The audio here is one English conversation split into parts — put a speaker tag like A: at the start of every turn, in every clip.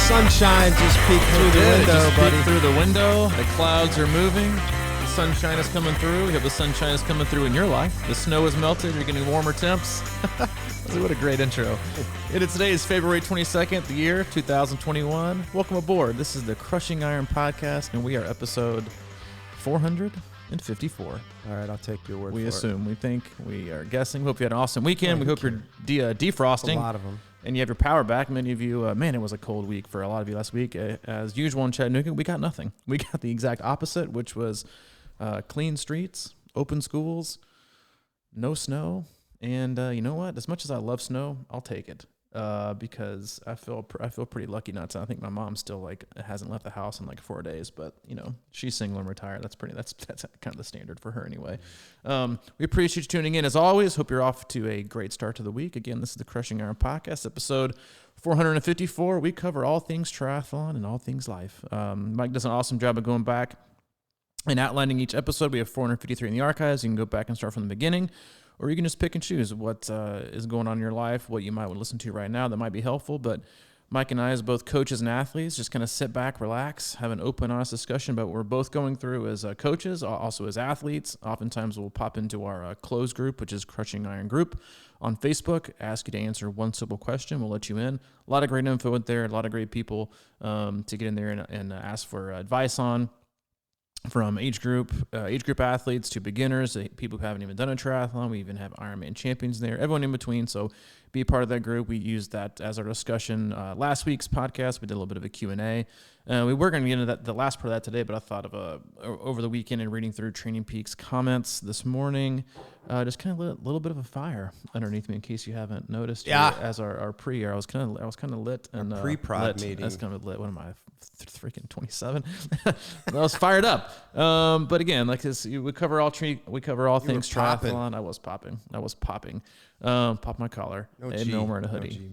A: Sunshine just peeked through the window,
B: just
A: buddy.
B: peeked through the window. The clouds are moving. The sunshine is coming through. We hope the sunshine is coming through in your life. The snow has melted. You're getting warmer temps. What a great intro. Today is February 22nd, the year 2021. Welcome aboard. This is the Crushing Iron Podcast, and we are episode 454.
A: All right, I'll take your word for it.
B: We assume, we think, we are guessing. We hope you had an awesome weekend. We hope you're defrosting.
A: A lot of them.
B: And you have your power back. Many of you, man, it was a cold week for a lot of you last week. As usual in Chattanooga, we got nothing. We got the exact opposite, which was clean streets, open schools, no snow. And you know what? As much as I love snow, I'll take it because I feel pretty lucky not to. I think my mom still hasn't left the house in 4 days, but she's single and retired. That's kind of the standard for her anyway. We appreciate you tuning in as always. Hope you're off to a great start to the week. Again, this is the Crushing Iron Podcast, episode 454. We cover all things triathlon and all things life. Mike does an awesome job of going back and outlining each episode. We have 453 in the archives. You can go back and start from the beginning. Or you can just pick and choose what is going on in your life, what you might want to listen to right now that might be helpful. But Mike and I, as both coaches and athletes, just kind of sit back, relax, have an open, honest discussion about what we're both going through as coaches, also as athletes. Oftentimes we'll pop into our closed group, which is Crushing Iron Group on Facebook, ask you to answer one simple question. We'll let you in. A lot of great info in there, a lot of great people to get in there and ask for advice on. From age group athletes to beginners, people who haven't even done a triathlon. We even have Ironman champions there, everyone in between. So be a part of that group. We used that as our discussion. Last week's podcast, we did a little bit of a Q&A. We were going to get into the last part of that today, but I thought of over the weekend and reading through Training Peaks comments this morning, just kind of lit a little bit of a fire underneath me in case you haven't noticed.
A: Yeah.
B: As our pre-year, I was kind of lit and
A: pre-prod
B: lit.
A: meeting.
B: That's kind of lit. What am I? Freaking 27. I was fired up. But again, we cover all things triathlon. I was popping. Pop my collar. And no, I'm wearing a hoodie.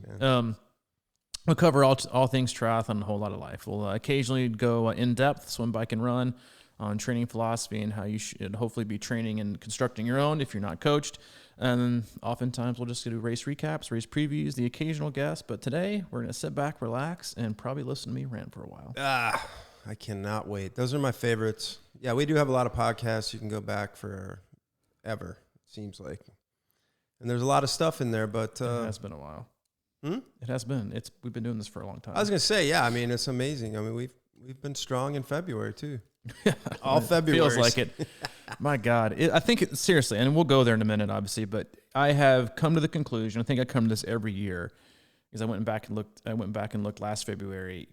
B: We'll cover all things triathlon and a whole lot of life. We'll occasionally go in depth, swim, bike, and run on training philosophy and how you should hopefully be training and constructing your own if you're not coached. And then oftentimes we'll just do race recaps, race previews, the occasional guest. But today we're going to sit back, relax, and probably listen to me rant for a while.
A: I cannot wait. Those are my favorites. Yeah, we do have a lot of podcasts you can go back for ever, it seems like. And there's a lot of stuff in there, but...
B: it has been a while. It has been. We've been doing this for a long time.
A: I was going to say, yeah, I mean, it's amazing. I mean, we've been strong in February, too. All February.
B: Feels like it. My God. I think, seriously, and we'll go there in a minute, obviously, but I have come to the conclusion, I think I come to this every year, because I went back and looked last February.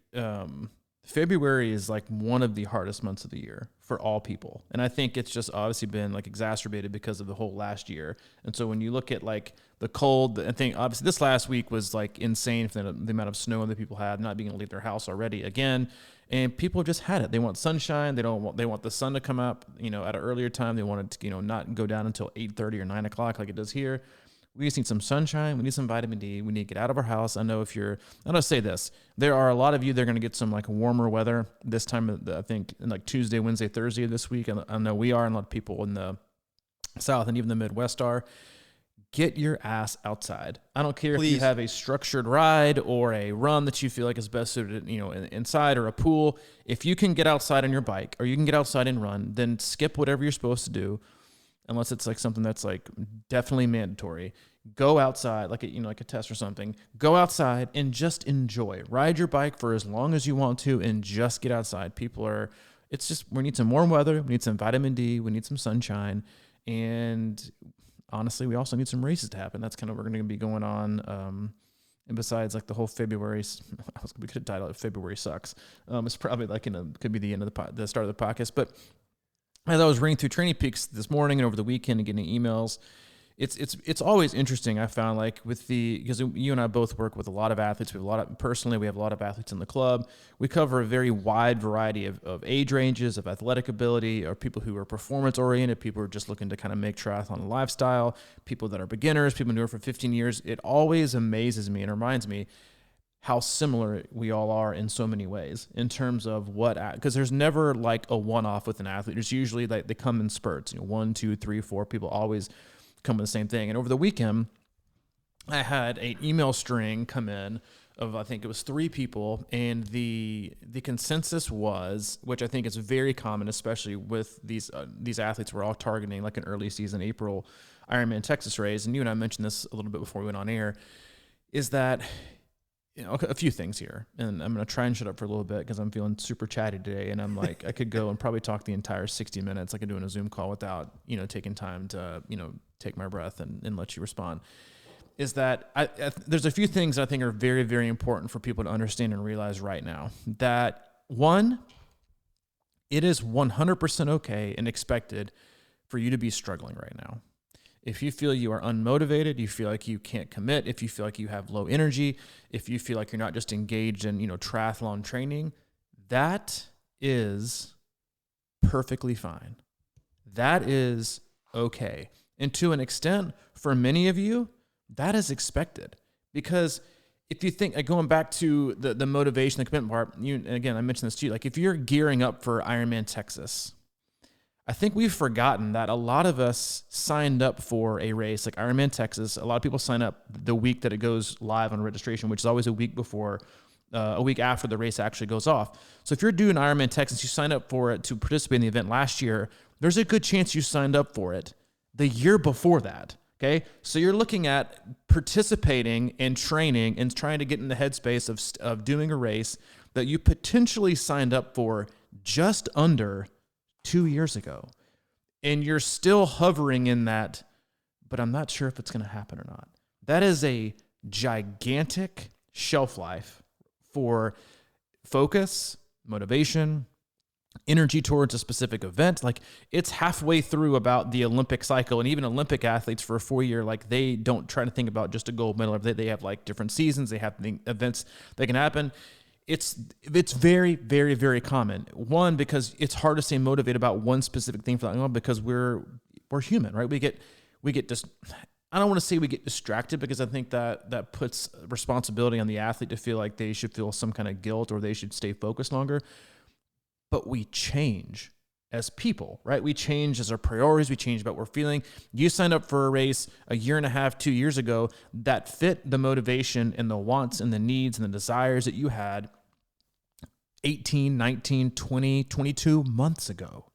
B: February is one of the hardest months of the year for all people. And I think it's just obviously been exacerbated because of the whole last year. And so when you look at the cold, I think obviously this last week was insane for the amount of snow that people had, not being able to leave their house already again. And people just had it. They want sunshine. They want the sun to come up, at an earlier time. They want it to, not go down until 8:30 or 9 o'clock like it does here. We just need some sunshine. We need some vitamin D. We need to get out of our house. I know I'm going to say this. There are a lot of you that are going to get some warmer weather this time, I think, in Tuesday, Wednesday, Thursday this week. I know we are, and a lot of people in the South and even the Midwest are. Get your ass outside. I don't care
A: Please.
B: If you have a structured ride or a run that you feel is best suited, inside or a pool. If you can get outside on your bike or you can get outside and run, then skip whatever you're supposed to do. Unless it's something that's definitely mandatory. Go outside, like a test or something. Go outside and just enjoy. Ride your bike for as long as you want to and just get outside. We need some warm weather. We need some vitamin D. We need some sunshine. And honestly, we also need some races to happen. That's kind of what we're going to be going on. And besides the whole February, we could have titled it February Sucks. It's probably could be the end of the start of the podcast. But as I was reading through Training Peaks this morning and over the weekend and getting emails, it's always interesting. I found because you and I both work with a lot of athletes. We have a lot of athletes in the club. We cover a very wide variety of age ranges, of athletic ability, or people who are performance oriented, people who are just looking to kind of make triathlon a lifestyle, people that are beginners, people who do it for 15 years. It always amazes me and reminds me how similar we all are in so many ways in terms of because there's never a one-off with an athlete. There's usually they come in spurts, 1, 2, 3, 4 people always come with the same thing. And over the weekend, I had an email string come in I think it was 3 people, and the consensus was, which I think is very common, especially with these athletes, we're all targeting like an early season April Ironman Texas race, and you and I mentioned this a little bit before we went on air, is that, you know, a few things here, and I'm going to try and shut up for a little bit because I'm feeling super chatty today, and I'm like, I could go and probably talk the entire 60 minutes like I do in a Zoom call without, you know, taking time to, you know, take my breath and let you respond. Is that there's a few things I think are very, very important for people to understand and realize right now. That one, it is 100% okay and expected for you to be struggling right now. If you feel you are unmotivated, you feel like you can't commit, if you feel like you have low energy, if you feel like you're not just engaged in, you know, triathlon training, that is perfectly fine. That is okay. And to an extent, for many of you, that is expected, because if you think, going back to the motivation, the commitment part, and again, I mentioned this to you, like if you're gearing up for Ironman Texas, I think we've forgotten that a lot of us signed up for a race like Ironman Texas. A lot of people sign up the week that it goes live on registration, which is always a week before, a week after the race actually goes off. So if you're doing Ironman Texas, you signed up for it to participate in the event last year, there's a good chance you signed up for it the year before that. Okay, so you're looking at participating and training and trying to get in the headspace of doing a race that you potentially signed up for just under 2 years ago. And you're still hovering in that, but I'm not sure if it's going to happen or not. That is a gigantic shelf life for focus, motivation, energy towards a specific event. Like it's halfway through about the Olympic cycle, and even Olympic athletes for a 4-year, like they don't try to think about just a gold medal. They have like different seasons. They have the events that can happen. It's very, very, very common. One, because it's hard to stay motivated about one specific thing for that long, because we're human, right? We get I don't want to say we get distracted, because I think that puts responsibility on the athlete to feel like they should feel some kind of guilt or they should stay focused longer. But we change as people, right? We change as our priorities. We change about what we're feeling. You signed up for a race a year and a half, 2 years ago that fit the motivation and the wants and the needs and the desires that you had 18, 19, 20, 22 months ago.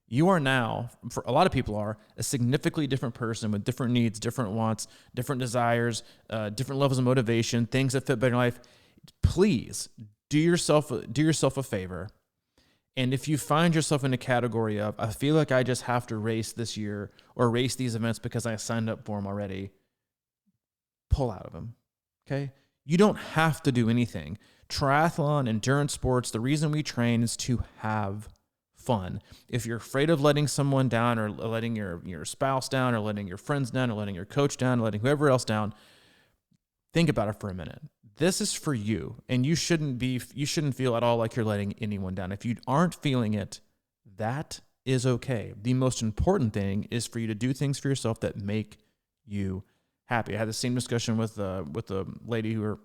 B: You are now, for a lot of people are, a significantly different person with different needs, different wants, different desires, different levels of motivation, things that fit better in life. Please do yourself a favor. And if you find yourself in a category of, I feel like I just have to race this year or race these events because I signed up for them already, pull out of them, okay? You don't have to do anything. Triathlon, endurance sports, the reason we train is to have fun. If you're afraid of letting someone down, or letting your spouse down, or letting your friends down, or letting your coach down, or letting whoever else down, think about it for a minute. This is for you, and you shouldn't feel at all like you're letting anyone down. If you aren't feeling it, that is okay. The most important thing is for you to do things for yourself that make you happy. I had the same discussion with a lady or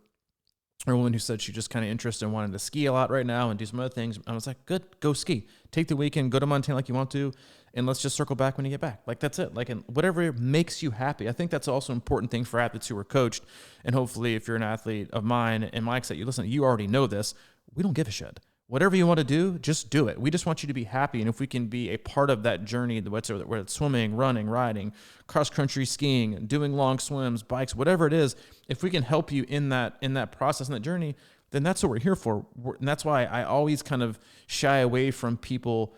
B: a woman who said she's just kind of interested in wanting to ski a lot right now and do some other things. I was like, good, go ski. Take the weekend, go to Montana like you want to, and let's just circle back when you get back. Like, that's it. Like, and whatever makes you happy. I think that's also an important thing for athletes who are coached. And hopefully, if you're an athlete of mine and Mike's that you listen, you already know this. We don't give a shit. Whatever you want to do, just do it. We just want you to be happy. And if we can be a part of that journey, whether it's swimming, running, riding, cross-country skiing, doing long swims, bikes, whatever it is, if we can help you in that process, in that journey, then that's what we're here for. And that's why I always kind of shy away from people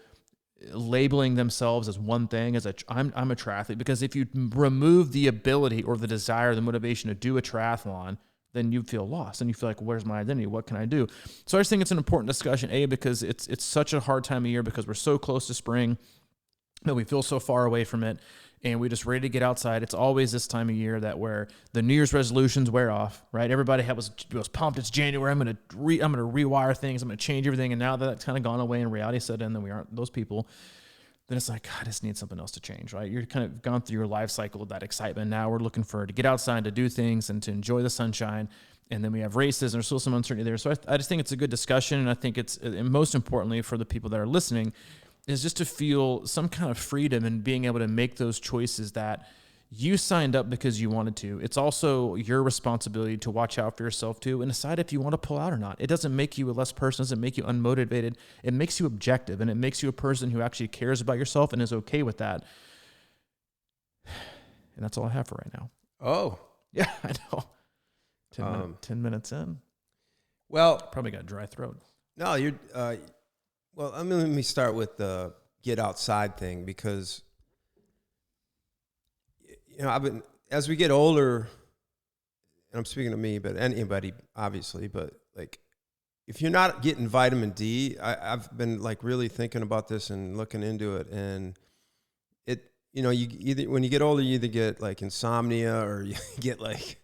B: labeling themselves as one thing, as I'm a triathlete, because if you remove the ability or the desire, the motivation to do a triathlon, then you feel lost and you feel like, where's my identity? What can I do? So I just think it's an important discussion, because it's such a hard time of year, because we're so close to spring that we feel so far away from it, and we just ready to get outside. It's always this time of year that where the New Year's resolutions wear off, right? Everybody was pumped. It's January. I'm gonna rewire things. I'm gonna change everything. And now that that's kind of gone away and reality set in, then we aren't those people. Then it's like, I just need something else to change, right? You're kind of gone through your life cycle of that excitement. Now we're looking to get outside, to do things, and to enjoy the sunshine. And then we have races, and there's still some uncertainty there. So I just think it's a good discussion, and I think it's, and most importantly for the people that are listening, is just to feel some kind of freedom in being able to make those choices that You signed up because you wanted to. It's also your responsibility to watch out for yourself too and decide if you want to pull out or not. It doesn't make you a less person. It doesn't make you unmotivated. It makes you objective, and it makes you a person who actually cares about yourself and is okay with that. And that's all I have for right now.
A: Oh.
B: Yeah, I know. 10 minutes in.
A: Well,
B: probably got a dry throat.
A: No, you're, well, let me start with the get outside thing, because, as we get older, and I'm speaking to me, but anybody, obviously, but like, if you're not getting vitamin D, I've been like really thinking about this and looking into it, and you either, when you get older, you either get like insomnia or you get like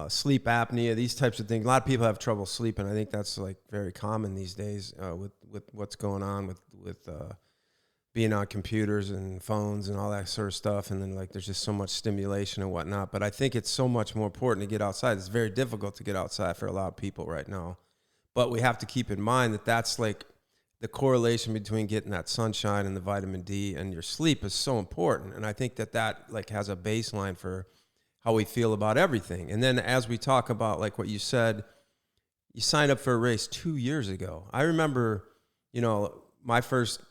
A: sleep apnea, these types of things. A lot of people have trouble sleeping. I think that's like very common these days with what's going on with being on computers and phones and all that sort of stuff. And then like there's just so much stimulation and whatnot. But I think it's so much more important to get outside. It's very difficult to get outside for a lot of people right now. But we have to keep in mind that that's like the correlation between getting that sunshine and the vitamin D and your sleep is so important. And I think that like has a baseline for how we feel about everything. And then as we talk about like what you said, you signed up for a race 2 years ago. I remember, my first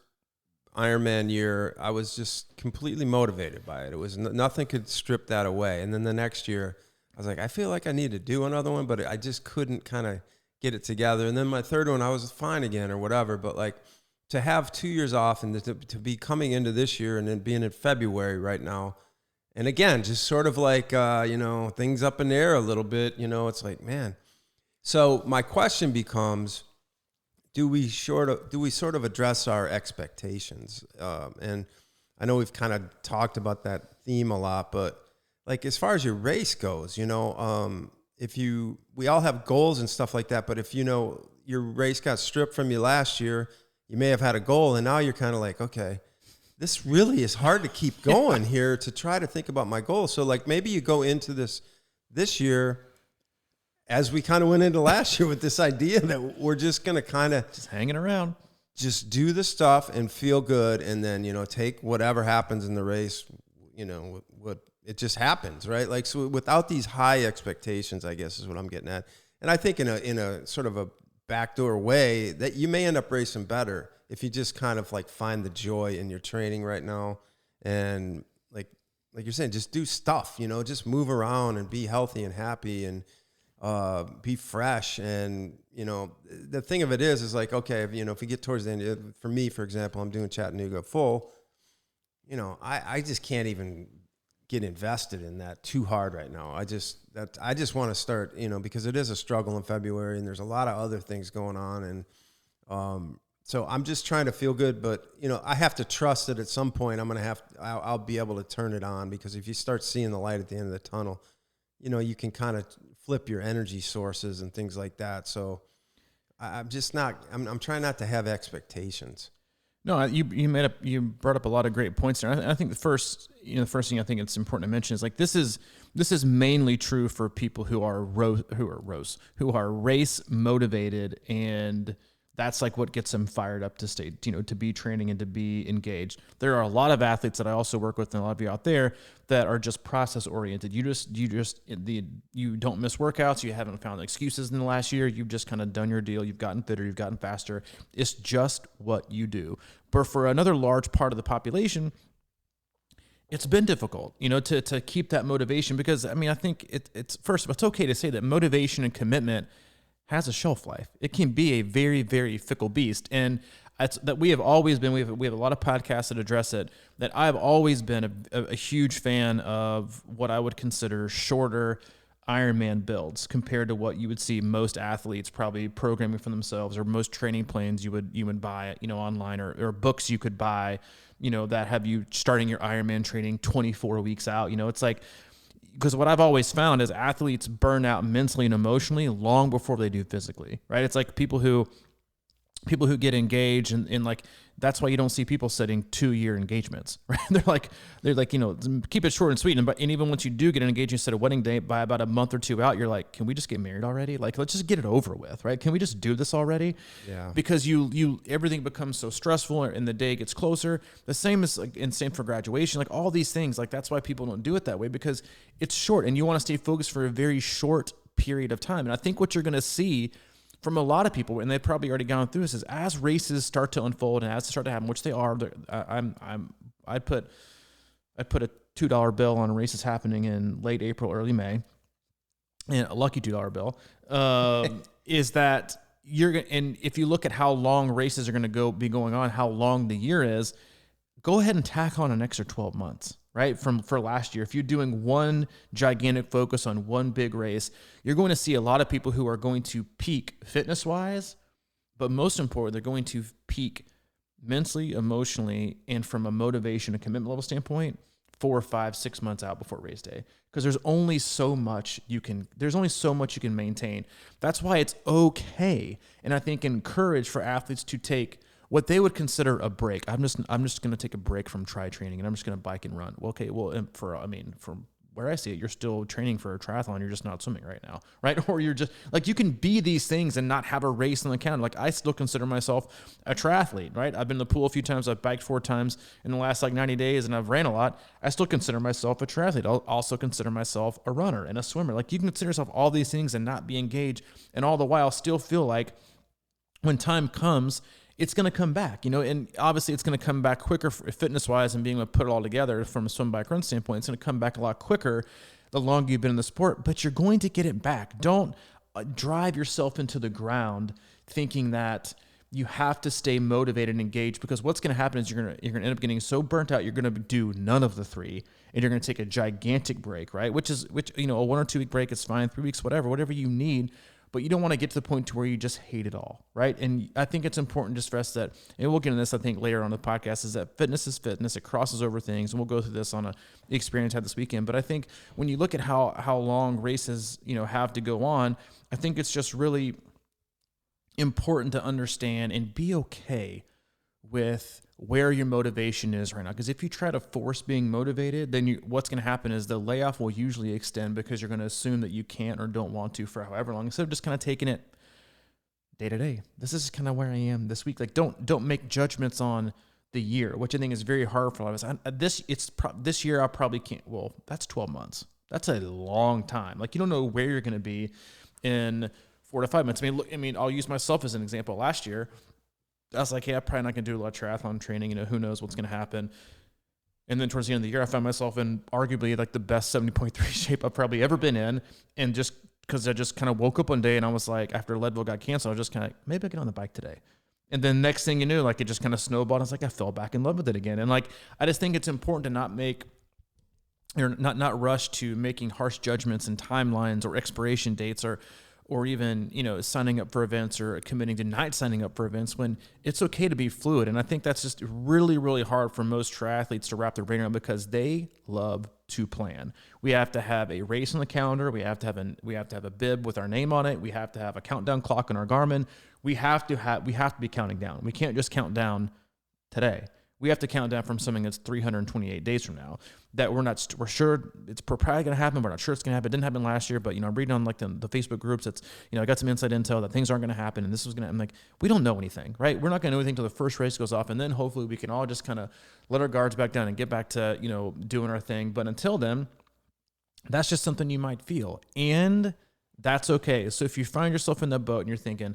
A: Ironman year, I was just completely motivated by it. It was nothing could strip that away. And then the next year I was like, I feel like I need to do another one, but I just couldn't kind of get it together. And then my third one, I was fine again or whatever. But like to have 2 years off and to be coming into this year and then being in February right now, and again, just sort of like, things up in the air a little bit, it's like, man. So my question becomes, do we sort of address our expectations? And I know we've kind of talked about that theme a lot, but like, as far as your race goes, we all have goals and stuff like that, but if, your race got stripped from you last year, you may have had a goal and now you're kind of like, okay, this really is hard to keep going here to try to think about my goals. So like maybe you go into this year as we kind of went into last year with this idea that we're just going to kind of
B: just hanging around,
A: just do the stuff and feel good. And then, take whatever happens in the race, what it just happens, right? Like, so without these high expectations, I guess is what I'm getting at. And I think in a sort of a backdoor way that you may end up racing better if you just kind of like find the joy in your training right now. And like you're saying, just do stuff, just move around and be healthy and happy and be fresh. And, the thing of it is like, okay, if we get towards the end, for me, for example, I'm doing Chattanooga full, I just can't even get invested in that too hard right now. I just want to start, because it is a struggle in February and there's a lot of other things going on. And, so I'm just trying to feel good, but I have to trust that at some point I'll be able to turn it on, because if you start seeing the light at the end of the tunnel, you can kind of flip your energy sources and things like that. So I'm trying not to have expectations.
B: No, you brought up a lot of great points there. I think the first thing I think it's important to mention is like this is mainly true for people who are race motivated, and that's like what gets them fired up to stay, to be training and to be engaged. There are a lot of athletes that I also work with, and a lot of you out there that are just process oriented. You don't miss workouts. You haven't found excuses in the last year. You've just kind of done your deal. You've gotten fitter. You've gotten faster. It's just what you do. But for another large part of the population, it's been difficult, to keep that motivation, because I think it's okay to say that motivation and commitment has a shelf life. It can be a very, very fickle beast. And that we have always been, we have a lot of podcasts that address it, that I've always been a huge fan of what I would consider shorter Ironman builds compared to what you would see most athletes probably programming for themselves, or most training plans you would buy, online, or books you could buy, that have you starting your Ironman training 24 weeks out. It's like, because what I've always found is athletes burn out mentally and emotionally long before they do physically, right? It's like people who people who get engaged and like, that's why you don't see people setting 2-year engagements, right? They're like, keep it short and sweet. And even once you do get engaged, you set a wedding date by about a month or two out, you're like, can we just get married already? Like, let's just get it over with, right? Can we just do this already?
A: Yeah.
B: Because everything becomes so stressful and the day gets closer. The same as like, and same for graduation, like all these things, like that's why people don't do it that way, because it's short and you want to stay focused for a very short period of time. And I think what you're going to see from a lot of people, and they've probably already gone through this, is as races start to unfold and as they start to happen, which they are. I put a $2 bill on races happening in late April, early May, and a lucky $2 bill. Is that and if you look at how long races are going to be going on, how long the year is, go ahead and tack on an extra 12 months. Right? For last year, if you're doing one gigantic focus on one big race, you're going to see a lot of people who are going to peak fitness wise, but most important, they're going to peak mentally, emotionally, and from a motivation and commitment level standpoint, 4, 5, 6 months out before race day. Because there's only so much you can maintain. That's why it's okay. And I think encourage for athletes to take what they would consider a break. I'm just going to take a break from tri training and I'm just going to bike and run. Well, okay. Well, from where I see it, you're still training for a triathlon. You're just not swimming right now. Right. Or you're just like, you can be these things and not have a race on the calendar. Like I still consider myself a triathlete, right? I've been in the pool a few times. I've biked 4 times in the last 90 days and I've ran a lot. I still consider myself a triathlete. I'll also consider myself a runner and a swimmer. Like you can consider yourself all these things and not be engaged and all the while still feel like when time comes, it's going to come back, and obviously it's going to come back quicker fitness-wise and being able to put it all together from a swim, bike, run standpoint. It's going to come back a lot quicker the longer you've been in the sport, but you're going to get it back. Don't drive yourself into the ground thinking that you have to stay motivated and engaged, because what's going to happen is you're going to end up getting so burnt out, you're going to do none of the 3, and you're going to take a gigantic break, right? Which a 1 or 2 week break is fine, 3 weeks, whatever you need. But you don't want to get to the point to where you just hate it all, right? And I think it's important to stress that, and we'll get into this, I think, later on the podcast, is that fitness is fitness. It crosses over things, and we'll go through this on a experience I had this weekend. But I think when you look at how long races, have to go on, I think it's just really important to understand and be okay with where your motivation is right now. Because if you try to force being motivated, then what's going to happen is the layoff will usually extend, because you're going to assume that you can't or don't want to for however long, instead of just kind of taking it day to day. This is kind of where I am this week. Like don't make judgments on the year, which I think is very hard for a lot of us. This year I probably can't. Well, that's 12 months. That's a long time. Like you don't know where you're going to be in 4 to 5 months. I'll use myself as an example. Last year, I was like, hey, I'm probably not going to do a lot of triathlon training. Who knows what's going to happen. And then towards the end of the year, I found myself in arguably like the best 70.3 shape I've probably ever been in. And just because I just kind of woke up one day and I was like, after Leadville got canceled, I was just kind of like, maybe I'll get on the bike today. And then next thing you knew, like it just kind of snowballed. I was like, I fell back in love with it again. And like, I just think it's important to not rush to making harsh judgments and timelines or expiration dates or even, signing up for events or committing to not signing up for events, when it's okay to be fluid. And I think that's just really, really hard for most triathletes to wrap their brain around, because they love to plan. We have to have a race on the calendar. We have to have a bib with our name on it. We have to have a countdown clock on our Garmin. We have to be counting down. We can't just count down today. We have to count down from something that's 328 days from now that we're sure it's probably going to happen. We're not sure it's going to happen. It didn't happen last year, but, I'm reading on like the Facebook groups. It's, I got some inside intel that things aren't going to happen and this was going to, I'm like, we don't know anything, right? We're not going to know anything until the first race goes off. And then hopefully we can all just kind of let our guards back down and get back to, doing our thing. But until then, that's just something you might feel, and that's okay. So if you find yourself in that boat and you're thinking,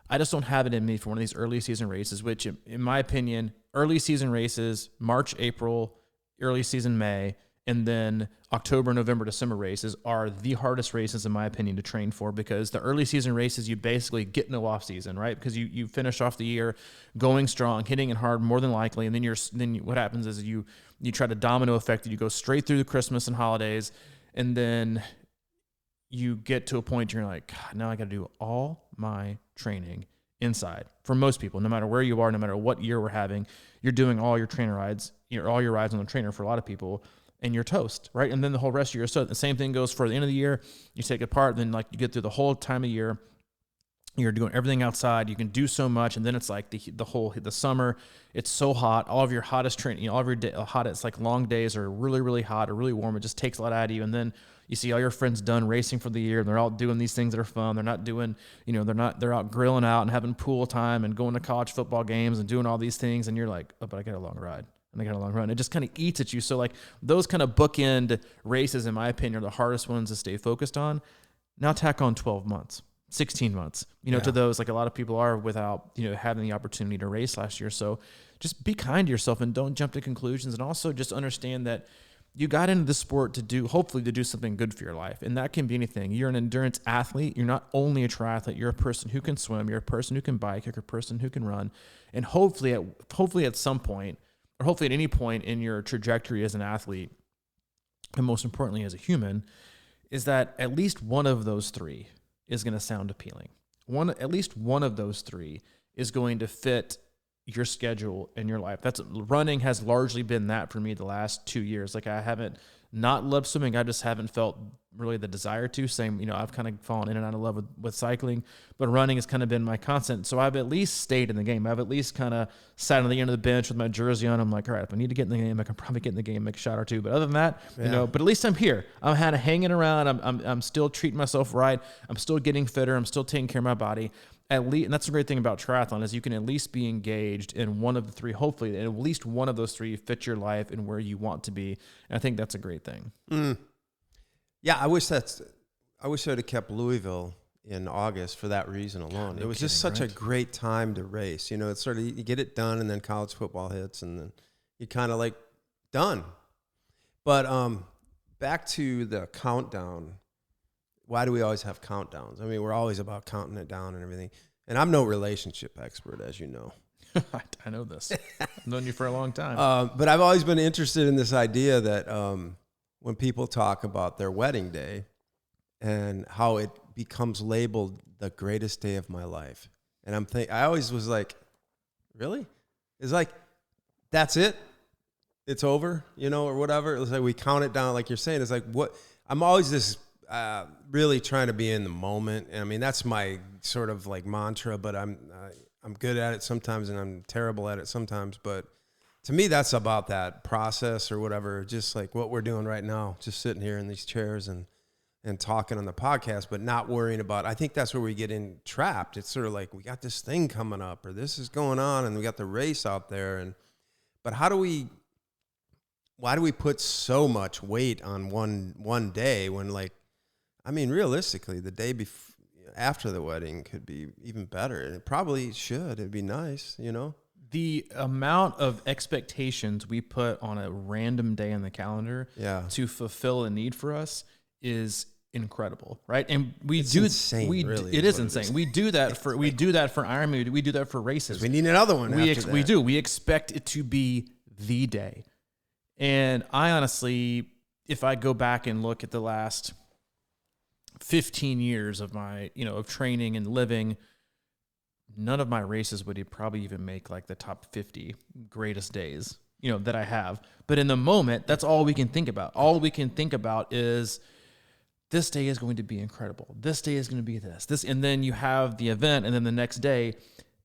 B: I just don't have it in me for one of these early season races, which in my opinion, early season races, March, April, early season, May, and then October, November, December races are the hardest races in my opinion to train for, because the early season races, you basically get no off season, right? Because you finish off the year going strong, hitting it hard more than likely. And then what happens is you try to domino effect it. You go straight through the Christmas and holidays. And then you get to a point where you're like, God, now I got to do all my training inside. For most people, no matter where you are, no matter what year we're having, you're doing all your trainer rides, all your rides on the trainer for a lot of people, and you're toast, right? And then the whole rest of your year. So the same thing goes for the end of the year. You take it apart, then like you get through the whole time of year, You're doing everything outside. You can do so much, and then it's like the summer. It's so hot. All of your hottest training, all of your hottest like long days are really, really hot or really warm. It just takes a lot out of you. And then you see all your friends done racing for the year, and they're all doing these things that are fun. They're not doing, they're out grilling out and having pool time and going to college football games and doing all these things. And you're like, oh, but I got a long ride and I got a long run. It just kind of eats at you. So like those kind of bookend races, in my opinion, are the hardest ones to stay focused on. Now tack on 12 months. 16 months, to those, like a lot of people are without, having the opportunity to race last year. So just be kind to yourself and don't jump to conclusions. And also just understand that you got into the sport hopefully to do something good for your life. And that can be anything. You're an endurance athlete. You're not only a triathlete. You're a person who can swim. You're a person who can bike. You're a person who can run. And hopefully at some point, or hopefully at any point in your trajectory as an athlete, and most importantly as a human, is that at least one of those three is going to sound appealing. At least one of those three is going to fit your schedule and your life. Running has largely been that for me the last 2 years. Like I haven't not loved swimming. I just haven't felt really the desire to. Same, I've kind of fallen in and out of love with cycling, but running has kind of been my constant. So I've at least stayed in the game. I've at least kind of sat on the end of the bench with my jersey on. I'm like, all right, if I need to get in the game, I can probably get in the game, make a shot or two. But other than that, but at least I'm here. I'm kind of hanging around. I'm still treating myself right. I'm still getting fitter. I'm still taking care of my body. At least, and that's the great thing about triathlon is you can at least be engaged in one of the three. Hopefully, and at least one of those three fits your life and where you want to be. And I think that's a great thing.
A: Yeah, I wish I would have kept Louisville in August for that reason alone. It was just such a great time to race. It's sort of you get it done, and then college football hits, and then you kind of like done. But back to the countdown. Why do we always have countdowns? I mean, we're always about counting it down and everything. And I'm no relationship expert, as you know.
B: I know this. I've known you for a long time.
A: But I've always been interested in this idea that when people talk about their wedding day and how it becomes labeled the greatest day of my life. And I always was like, really? It's like, that's it? It's over, or whatever. It's like we count it down, like you're saying. It's like, what? I'm always this... really trying to be in the moment. I mean, that's my sort of like mantra, but I'm good at it sometimes and I'm terrible at it sometimes. But to me, that's about that process or whatever, just like what we're doing right now, just sitting here in these chairs and talking on the podcast, but not worrying about, I think that's where we get trapped. It's sort of like, we got this thing coming up or this is going on and we got the race out there. But why do we put so much weight on one day when like, I mean, realistically, the day after the wedding could be even better. And it probably should. It'd be nice,
B: The amount of expectations we put on a random day in the calendar to fulfill a need for us is incredible, right? And
A: it's insane, really.
B: It is insane. We do that for Ironman. We do that for races.
A: We need another one.
B: We do. We expect it to be the day. And I honestly, if I go back and look at the last 15 years of my, of training and living, none of my races would probably even make like the top 50 greatest days, that I have. But in the moment, that's all we can think about. All we can think about is this day is going to be incredible. This day is going to be this, and then you have the event. And then the next day,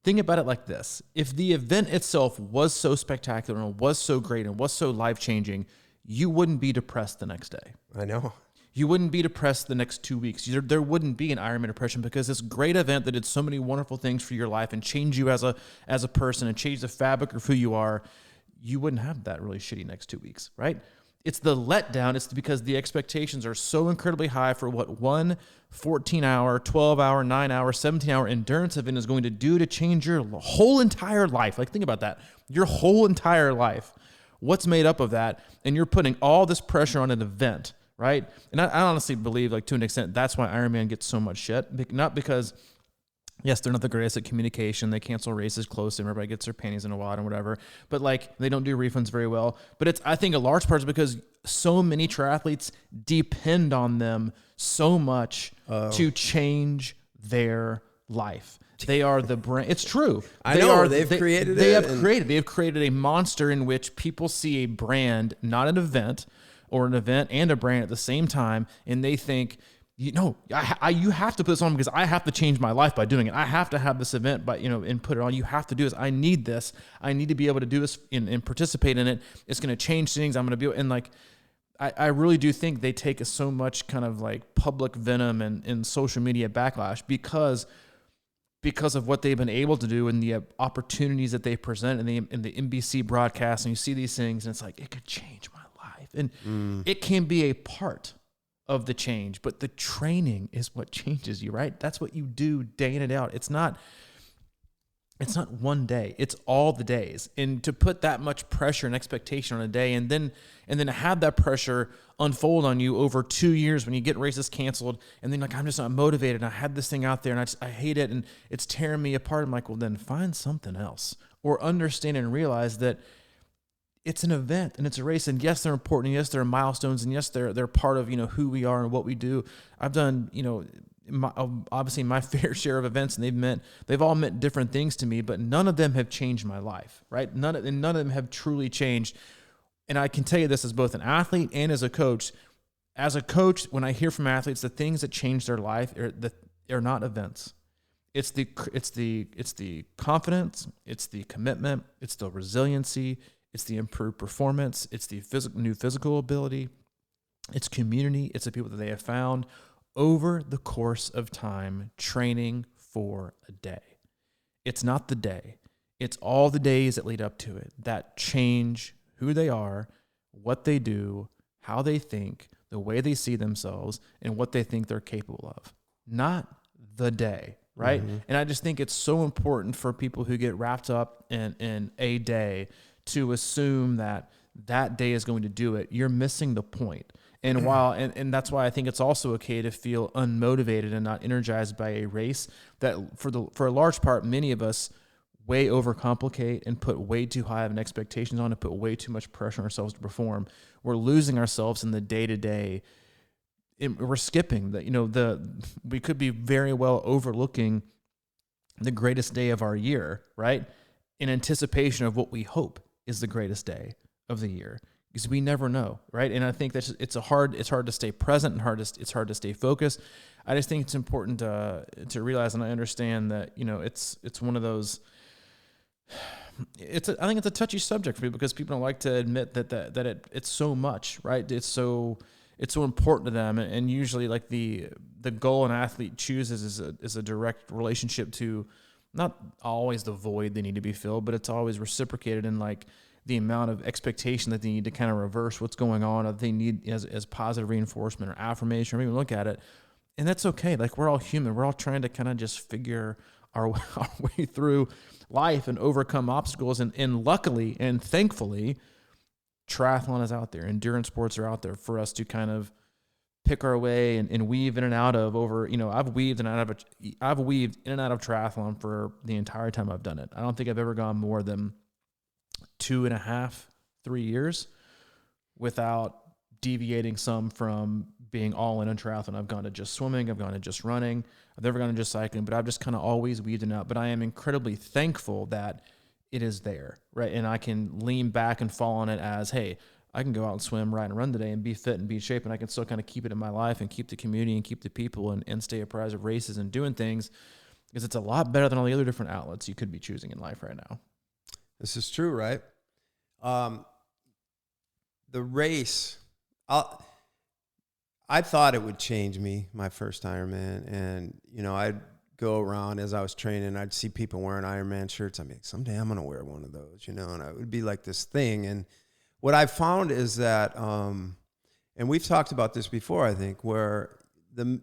B: think about it like this. If the event itself was so spectacular and was so great and was so life-changing, you wouldn't be depressed the next day.
A: I know.
B: You wouldn't be depressed the next 2 weeks. There wouldn't be an Ironman depression because this great event that did so many wonderful things for your life and changed you as a person and changed the fabric of who you are, you wouldn't have that really shitty next 2 weeks, right? It's the letdown. It's because the expectations are so incredibly high for what one 14-hour, 12-hour, 9-hour, 17-hour endurance event is going to do to change your whole entire life. Like, think about that. Your whole entire life. What's made up of that? And you're putting all this pressure on an event, right? And I honestly believe, like, to an extent, that's why Ironman gets so much shit. Not because, yes, they're not the greatest at communication. They cancel races close and everybody gets their panties in a wad and whatever. But, like, they don't do refunds very well. But I think a large part is because so many triathletes depend on them so much to change their life. They are the brand. It's true.
A: They've
B: created a monster in which people see a brand, not an event, or an event and a brand at the same time, and they think you have to put this on because I have to change my life by doing it. I have to have this event and put it on. You have to do this. I need this. I need to be able to do this and participate in it. It's going to change things. I'm going to be, and like, I really do think they take so much kind of like public venom and social media backlash because of what they've been able to do and the opportunities that they present in the NBC broadcast. And you see these things and it's like, it could change my life. And it can be a part of the change, but the training is what changes you, right? That's what you do day in and out. It's not one day, it's all the days. And to put that much pressure and expectation on a day and then have that pressure unfold on you over 2 years when you get races canceled and then like, I'm just not motivated. I had this thing out there and I hate it and it's tearing me apart. I'm like, well, then find something else or understand and realize that it's an event and it's a race. And yes, they're important. And yes, they're milestones. And yes, they're part of, who we are and what we do. I've done, obviously my fair share of events, and they've all meant different things to me, but none of them have changed my life, right? None of them have truly changed. And I can tell you this as both an athlete and as a coach. As a coach, when I hear from athletes, the things that change their life are not events. It's the confidence, it's the commitment, it's the resiliency, it's the improved performance, it's the new physical ability, it's community, it's the people that they have found over the course of time training for a day. It's not the day. It's all the days that lead up to it that change who they are, what they do, how they think, the way they see themselves, and what they think they're capable of. Not the day, right? Mm-hmm. And I just think it's so important for people who get wrapped up in a day to assume that day is going to do it. You're missing the point. And and that's why I think it's also okay to feel unmotivated and not energized by a race that for a large part, many of us way overcomplicate and put way too high of an expectations on and put way too much pressure on ourselves to perform. We're losing ourselves in the day-to-day. We're skipping we could be very well overlooking the greatest day of our year, right? In anticipation of what we hope is the greatest day of the year. Because we never know, right? And I think that's it's hard to stay present and it's hard to stay focused. I just think it's important to realize, and I understand that it's one of those. I think it's a touchy subject for people because people don't like to admit that it's so much, right? It's so important to them, and usually like the goal an athlete chooses is a direct relationship to not always the void they need to be filled, but it's always reciprocated in like the amount of expectation that they need to kind of reverse what's going on, or they need as positive reinforcement or affirmation, or even look at it. And that's okay. Like, we're all human. We're all trying to kind of just figure our way through life and overcome obstacles. And luckily and thankfully, triathlon is out there. Endurance sports are out there for us to kind of pick our way and weave in and out of I've weaved in and out of triathlon for the entire time I've done it. I don't think I've ever gone more than 2.5, 3 years without deviating some from being all in on triathlon. I've gone to just swimming. I've gone to just running. I've never gone to just cycling, but I've just kind of always weaved in and out. But I am incredibly thankful that it is there, right? And I can lean back and fall on it as, hey, I can go out and swim, ride and run today and be fit and be in shape, and I can still kind of keep it in my life and keep the community and keep the people and stay apprised of races and doing things, because it's a lot better than all the other different outlets you could be choosing in life right now.
A: This is true, right? The race, I thought it would change me, my first Ironman. And, I'd go around as I was training, I'd see people wearing Ironman shirts. I'm like, someday I'm going to wear one of those, and it would be like this thing. And what I found is that, and we've talked about this before, I think, where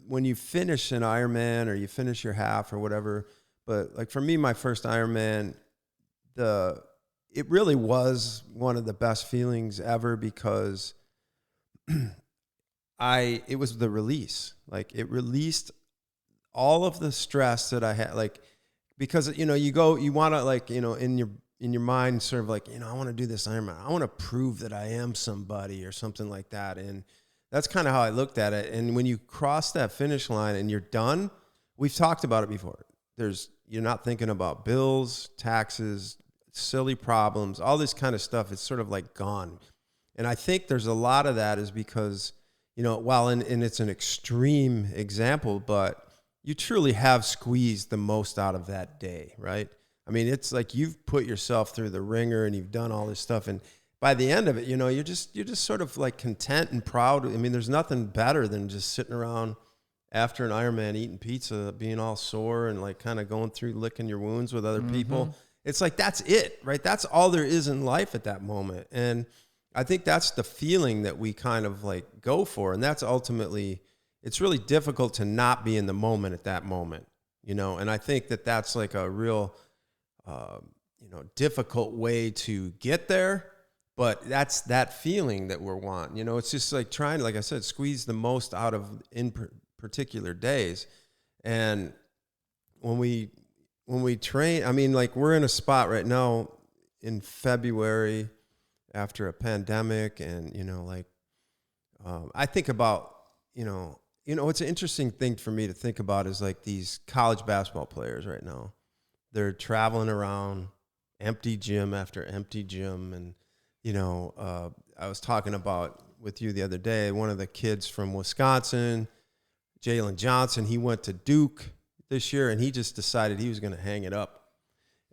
A: when you finish an Ironman or you finish your half or whatever, but like for me, my first Ironman, it really was one of the best feelings ever, because it was the release. Like, it released all of the stress that I had, like, because, you want to, like, in your mind, sort of like, I want to do this Ironman. I want to prove that I am somebody or something like that. And that's kind of how I looked at it. And when you cross that finish line and you're done, we've talked about it before. You're not thinking about bills, taxes, silly problems, all this kind of stuff. It's sort of like gone. And I think there's a lot of that is because you know, while and it's an extreme example, but you truly have squeezed the most out of that day, right? I mean, it's like you've put yourself through the ringer and you've done all this stuff, and by the end of it, you know, you're just sort of like content and proud. I mean, there's nothing better than just sitting around after an Ironman eating pizza, being all sore and like kind of going through licking your wounds with other people. It's like, that's it, right? That's all there is in life at that moment. And I think that's the feeling that we kind of like go for. And that's ultimately, it's really difficult to not be in the moment at that moment, you know? And I think that that's like a real, you know, difficult way to get there. But that's that feeling that we're wanting, you know, it's just like trying to, like I said, squeeze the most out of particular days. And when we train, I mean, like we're in a spot right now in February after a pandemic, and you know, like I think about, you know, it's an interesting thing for me to think about is like these college basketball players right now. They're traveling around, empty gym after empty gym, and you know, I was talking about with you the other day, one of the kids from Wisconsin, Jalen Johnson, he went to Duke this year, and he just decided he was going to hang it up.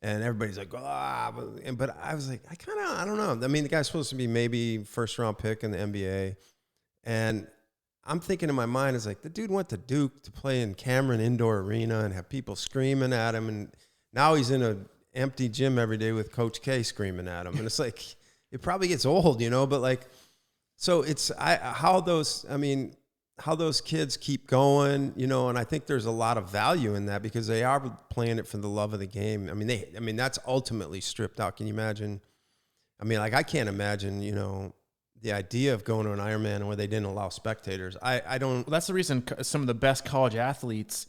A: And everybody's like, but I was like, I don't know. I mean, the guy's supposed to be maybe first-round pick in the NBA. And I'm thinking in my mind, is like, the dude went to Duke to play in Cameron Indoor Arena and have people screaming at him. And now he's in an empty gym every day with Coach K screaming at him. And it's like, it probably gets old, you know, but like, so it's how those kids keep going, you know, and I think there's a lot of value in that because they are playing it for the love of the game. I mean, that's ultimately stripped out. Can you imagine? I mean, like I can't imagine, you know, the idea of going to an Ironman where they didn't allow spectators. I don't.
B: Well, that's the reason some of the best college athletes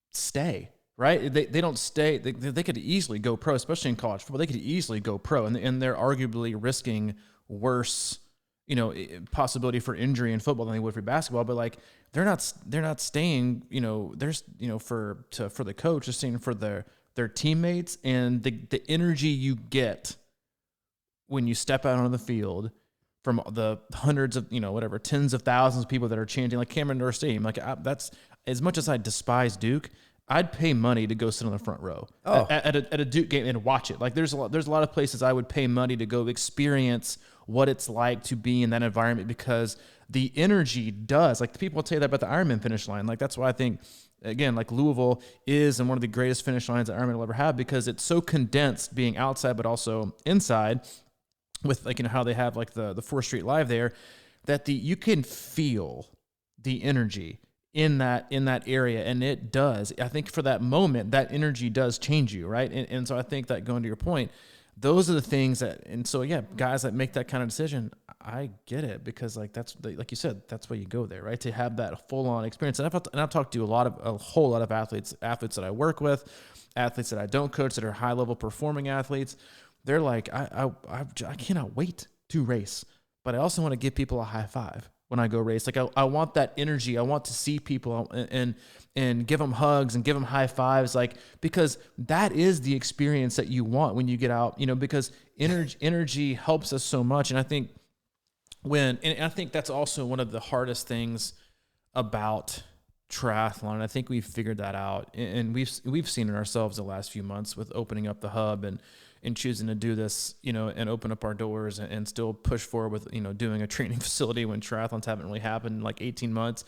B: stay. Right? They don't stay. They could easily go pro, especially in college football. They could easily go pro, and they're arguably risking worse, you know, possibility for injury in football than they would for basketball. But like they're not staying. You know, there's for the coach, just staying for their teammates and the energy you get when you step out on the field from the hundreds of tens of thousands of people that are chanting like Cameron Indoor Stadium. Like that's as much as I despise Duke. I'd pay money to go sit on the front row at a Duke game and watch it. Like there's a lot of places I would pay money to go experience what it's like to be in that environment because the energy does. Like the people tell you that about the Ironman finish line. Like that's why I think, again, like Louisville is and one of the greatest finish lines that Ironman will ever have because it's so condensed being outside but also inside with like, you know, how they have like the 4th Street Live there that you can feel the energy in that area, and it does. I think for that moment, that energy does change you, right? And so I think that going to your point, those are the things that, and so yeah, guys that make that kind of decision, I get it because like that's like you said, that's why you go there, right? To have that full on experience. And I've talked to a whole lot of athletes that I work with, athletes that I don't coach that are high level performing athletes. They're like, I cannot wait to race, but I also want to give people a high five when I go race. Like I want that energy. I want to see people and give them hugs and give them high fives. Like, because that is the experience that you want when you get out, you know, because energy helps us so much. And I think I think that's also one of the hardest things about triathlon. And I think we've figured that out and we've seen it ourselves the last few months with opening up the hub and choosing to do this, you know, and open up our doors and still push forward with, you know, doing a training facility when triathlons haven't really happened in like 18 months,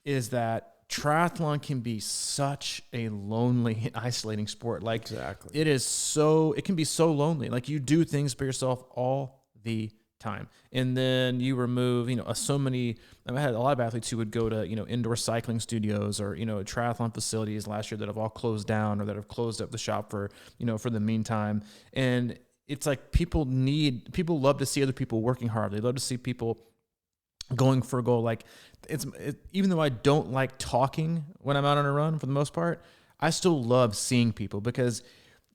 B: is that triathlon can be such a lonely and isolating sport. Like
A: exactly.
B: It can be so lonely. Like you do things by yourself all the time. And then you remove, you know, I had a lot of athletes who would go to, you know, indoor cycling studios or, you know, triathlon facilities last year that have all closed down or that have closed up the shop for, you know, for the meantime. And it's like people love to see other people working hard. They love to see people going for a goal. Like even though I don't like talking when I'm out on a run for the most part, I still love seeing people because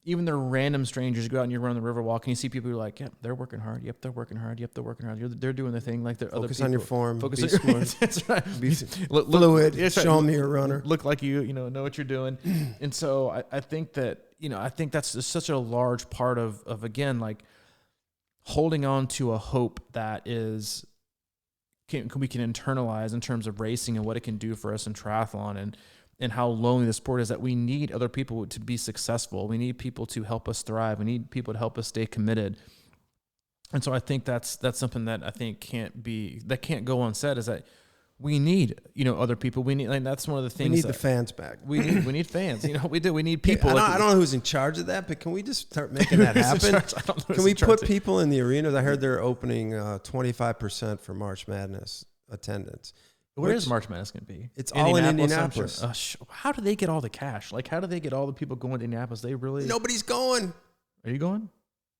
B: even the random strangers go out and you run the Riverwalk and you see people who are like, yep, they're working hard. Yep, they're working hard. Yep, they're working hard. They're doing their thing like they're other people.
A: Focus on your form.
B: Focus
A: be
B: on
A: smart.
B: That's right.
A: Be fluid. Show me you're a runner.
B: Look like you know what you're doing. And so I think that, you know, I think that's just such a large part of again, like holding on to a hope that is we can internalize in terms of racing and what it can do for us in triathlon and how lonely the sport is, that we need other people to be successful. We need people to help us thrive. We need people to help us stay committed. And so I think that's something that I think can't go unsaid, is that we need, other people. We need, like, that's one of the things.
A: We need the fans back.
B: We need fans. We do. We need people.
A: I don't know who's in charge of that, but can we just start making that happen? Can we put people in the arenas? I heard they're opening 25% for March Madness attendance.
B: Where is March Madness going to be?
A: It's all in Indianapolis.
B: How do they get all the cash? Like, how do they get all the people going to Indianapolis?
A: Nobody's going.
B: Are you going?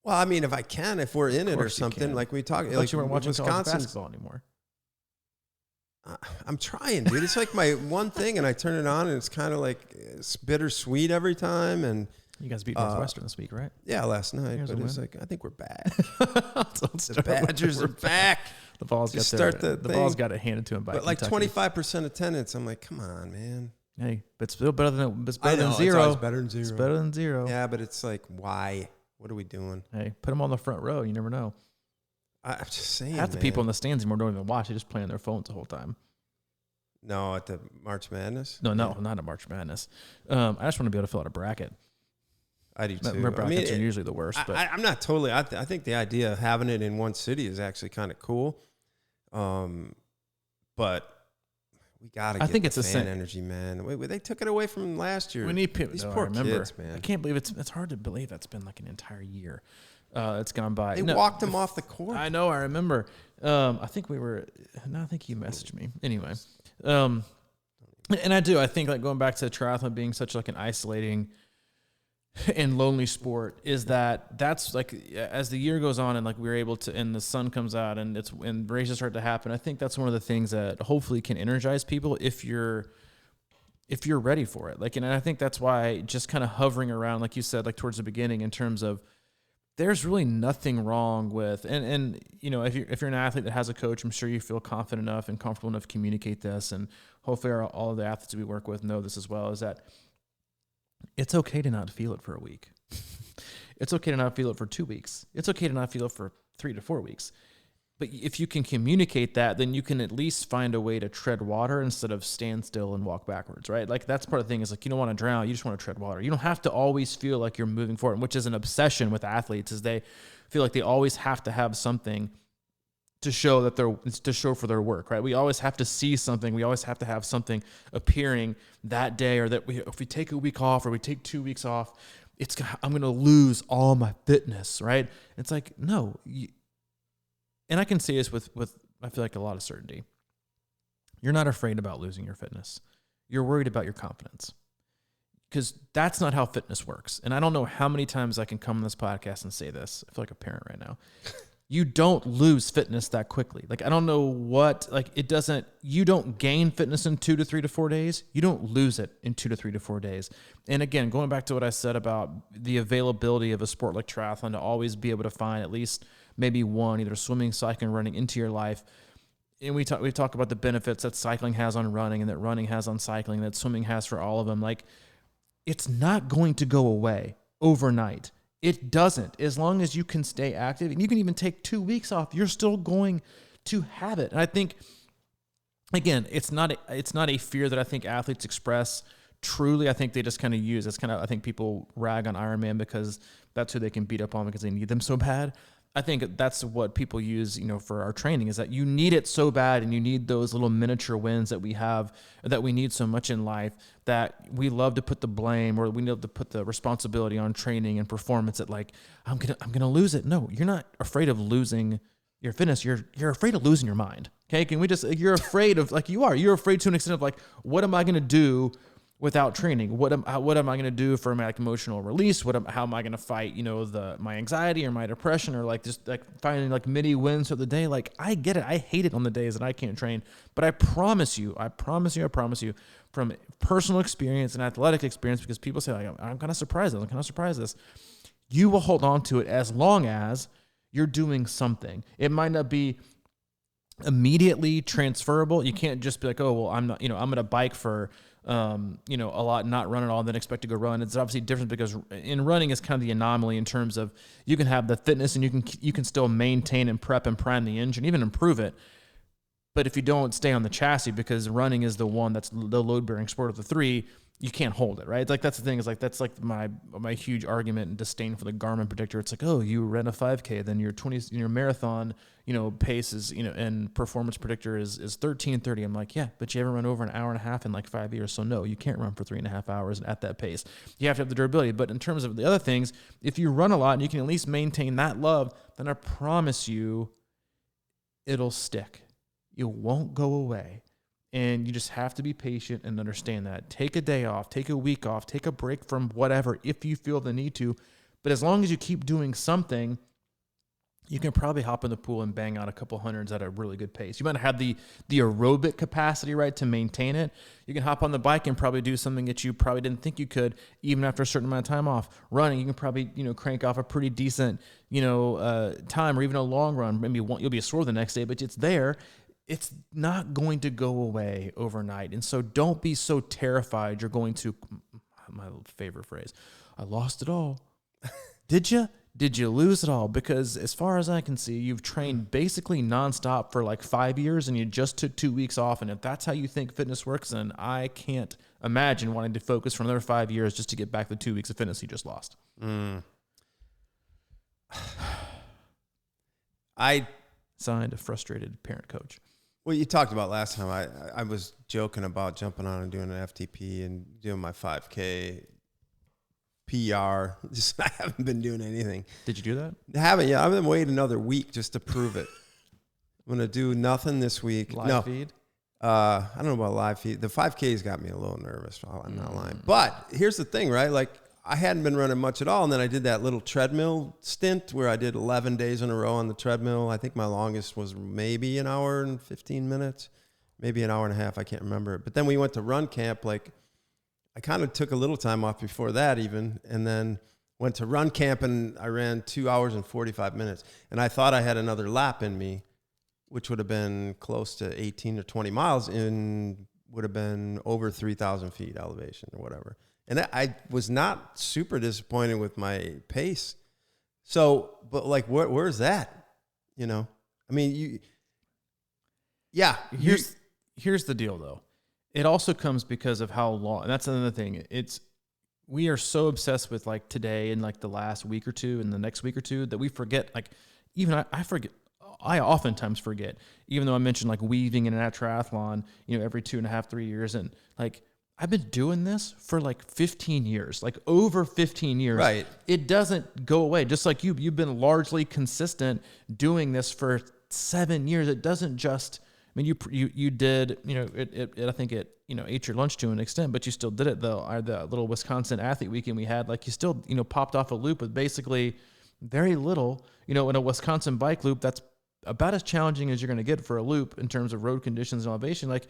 A: Well, I mean, if we're in it or something, like we talk, like
B: you weren't watching college
A: Wisconsin
B: basketball anymore.
A: I'm trying, dude. It's like my one thing, and I turn it on, and it's kind of like it's bittersweet every time. And
B: you guys beat Northwestern this week, right?
A: Yeah, last night. But it's like, I think we're back. The
B: Badgers are back. The Vols got it handed to them by
A: Kentucky.
B: But like
A: 25% attendance. I'm like, come on, man.
B: Hey, but it's still better than
A: zero. It's better than zero.
B: It's better than zero.
A: Yeah, but it's like, why? What are we doing?
B: Hey, put them on the front row. You never know.
A: I'm just saying.
B: Half the people in the stands anymore don't even watch. They just play on their phones the whole time.
A: No, at the March Madness?
B: No, not at March Madness. I just want to be able to fill out a bracket.
A: I do too.
B: My brackets are usually the worst. But
A: I'm not totally. I think the idea of having it in one city is actually kind of cool. But we got to get the fan energy, man. They took it away from last year.
B: We need people.
A: These poor kids, man.
B: I can't believe it's hard to believe that's been like an entire year. It's gone by.
A: They walked him off the court.
B: I know. I remember. I think you messaged me. Anyway. And I do. I think, like, going back to triathlon being such like an isolating and lonely sport, is that's like, as the year goes on and like we're able to, and the sun comes out and races start to happen, I think that's one of the things that hopefully can energize people if you're ready for it. Like, and I think that's why just kind of hovering around, like you said, like towards the beginning, in terms of, there's really nothing wrong with, and if you're an athlete that has a coach, I'm sure you feel confident enough and comfortable enough to communicate this, and hopefully all of the athletes we work with know this as well, is that it's okay to not feel it for a week. It's okay to not feel it for 2 weeks. It's okay to not feel it for 3 to 4 weeks. But if you can communicate that, then you can at least find a way to tread water instead of stand still and walk backwards, right? Like, that's part of the thing, is like, you don't want to drown, you just want to tread water. You don't have to always feel like you're moving forward, which is an obsession with athletes, is they feel like they always have to have something to show for their work, right? We always have to see something. We always have to have something appearing that day, or that if we take a week off or we take 2 weeks off, I'm going to lose all my fitness, right? It's like, no. And I can say this with I feel like a lot of certainty. You're not afraid about losing your fitness. You're worried about your confidence, because that's not how fitness works. And I don't know how many times I can come on this podcast and say this. I feel like a parent right now. You don't lose fitness that quickly. Like, I don't know you don't gain fitness in 2 to 3 to 4 days. You don't lose it in 2 to 3 to 4 days. And again, going back to what I said about the availability of a sport like triathlon, to always be able to find at least maybe one, either swimming, cycling, running, into your life. And we talk about the benefits that cycling has on running, and that running has on cycling, that swimming has for all of them. Like, it's not going to go away overnight. It doesn't. As long as you can stay active, and you can even take 2 weeks off, you're still going to have it. And I think, again, it's not a fear that I think athletes express truly. I think they just kind of use. I think people rag on Ironman because that's who they can beat up on because they need them so bad. I think that's what people use, for our training, is that you need it so bad, and you need those little miniature wins that we have, that we need so much in life, that we love to put the blame, or we love to put the responsibility on training and performance, that like, I'm gonna lose it. No, you're not afraid of losing your fitness. You're afraid of losing your mind. Okay, you're afraid of, like, you're afraid to an extent of, like, what am I gonna do without training? What am I going to do for my emotional release? How am I going to fight, my anxiety or my depression, or like just like finding like mini wins of the day? Like, I get it. I hate it on the days that I can't train, but I promise you from personal experience and athletic experience, because people say, like, I'm kind of surprised. I'm kind of surprised this. You will hold on to it as long as you're doing something. It might not be immediately transferable. You can't just be like, oh, well, I'm not, I'm going to bike for, a lot, not run at all, and then expect to go run. It's obviously different, because in running is kind of the anomaly in terms of you can have the fitness and you can still maintain and prep and prime the engine, even improve it. But if you don't stay on the chassis, because running is the one that's the load-bearing sport of the three, you can't hold it, right? It's like, that's the thing, is like, that's like my huge argument and disdain for the Garmin predictor. It's like, oh, you ran a 5K, then your marathon, pace is, and performance predictor is 13:30. I'm like, yeah, but you haven't run over an hour and a half in like 5 years. So no, you can't run for 3.5 hours at that pace. You have to have the durability. But in terms of the other things, if you run a lot and you can at least maintain that love, then I promise you it'll stick. It won't go away. And you just have to be patient and understand that. Take a day off, take a week off, take a break from whatever if you feel the need to. But as long as you keep doing something, you can probably hop in the pool and bang out a couple hundreds at a really good pace. You might have the aerobic capacity, right, to maintain it. You can hop on the bike and probably do something that you probably didn't think you could, even after a certain amount of time off. Running, you can probably, crank off a pretty decent, time, or even a long run. Maybe you'll be sore the next day, but it's there. It's not going to go away overnight. And so don't be so terrified you're going to, my favorite phrase, I lost it all. Did you? Did you lose it all? Because as far as I can see, you've trained basically nonstop for like 5 years and you just took 2 weeks off. And if that's how you think fitness works, then I can't imagine wanting to focus for another 5 years just to get back the 2 weeks of fitness you just lost.
A: I
B: signed a frustrated parent coach.
A: Well, you talked about last time. I was joking about jumping on and doing an FTP and doing my 5K PR. Just I haven't been doing anything.
B: Did you do that?
A: I haven't yet. I've been waiting another week just to prove it. I'm gonna do nothing this week.
B: Live feed?
A: I don't know about live feed. The 5K's got me a little nervous. I'm not lying. But here's the thing, right? Like, I hadn't been running much at all, and then I did that little treadmill stint where I did 11 days in a row on the treadmill. I think my longest was maybe an hour and 15 minutes, maybe an hour and a half. I can't remember. But then we went to run camp. Like, I kind of took a little time off before that even, and then went to run camp, and I ran 2 hours and 45 minutes. And I thought I had another lap in me, which would have been close to 18 or 20 miles and would have been over 3,000 feet elevation or whatever. And I was not super disappointed with my pace. So, but like, where's that? I mean,
B: Here's the deal, though. It also comes because of how long, and that's another thing. We are so obsessed with like today and like the last week or two and the next week or two that we forget, like, even I forget. I oftentimes forget, even though I mentioned like weaving in and out triathlon, every 2.5, 3 years. And like, I've been doing this for like 15 years, like over 15 years.
A: Right.
B: It doesn't go away. Just like you've been largely consistent doing this for 7 years. It doesn't just, I mean, you did, I think it, ate your lunch to an extent, but you still did it though. The little Wisconsin athlete weekend we had, like you still, popped off a loop with basically very little, in a Wisconsin bike loop. That's about as challenging as you're going to get for a loop in terms of road conditions and elevation. Like,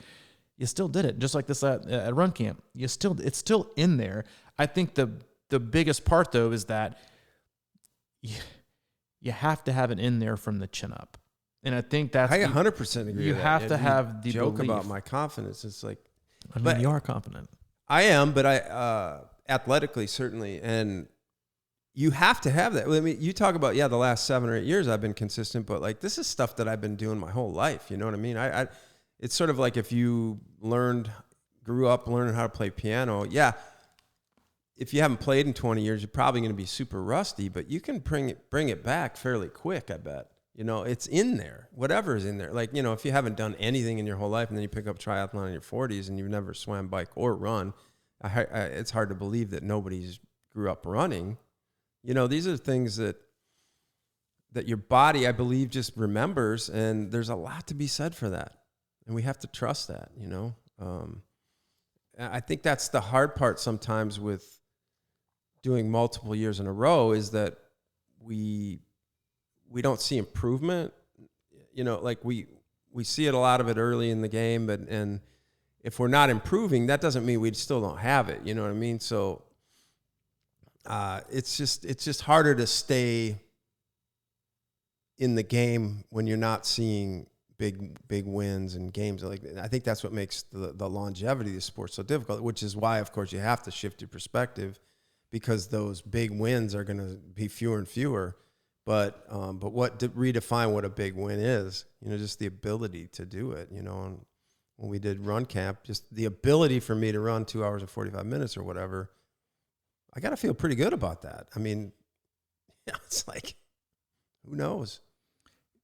B: you still did it, just like this at run camp. It's still in there. I think the biggest part though is that you have to have it in there from the chin up, and I think that's
A: I 100% agree.
B: You have to have the
A: joke
B: belief
A: about my confidence. It's like,
B: I mean, you are confident.
A: I am, but I athletically certainly, and you have to have that. I mean, you talk about the last 7 or 8 years I've been consistent, but like this is stuff that I've been doing my whole life. You know what I mean? It's sort of like if you grew up learning how to play piano. Yeah, if you haven't played in 20 years, you're probably going to be super rusty, but you can bring it back fairly quick, I bet. It's in there. Whatever is in there. Like, if you haven't done anything in your whole life and then you pick up triathlon in your 40s and you've never swam, bike, or run, it's hard to believe that nobody's grew up running. These are things that your body, I believe, just remembers, and there's a lot to be said for that. And we have to trust that, I think that's the hard part sometimes with doing multiple years in a row is that we don't see improvement. Like we see it, a lot of it early in the game, and if we're not improving, that doesn't mean we still don't have it. You know what I mean? So it's just harder to stay in the game when you're not seeing big wins and games. Like, I think that's what makes the longevity of the sport so difficult, which is why, of course, you have to shift your perspective, because those big wins are going to be fewer and fewer. But what redefine what a big win is, just the ability to do it, and when we did run camp, just the ability for me to run 2 hours and 45 minutes or whatever, I got to feel pretty good about that. I mean, it's like, who knows?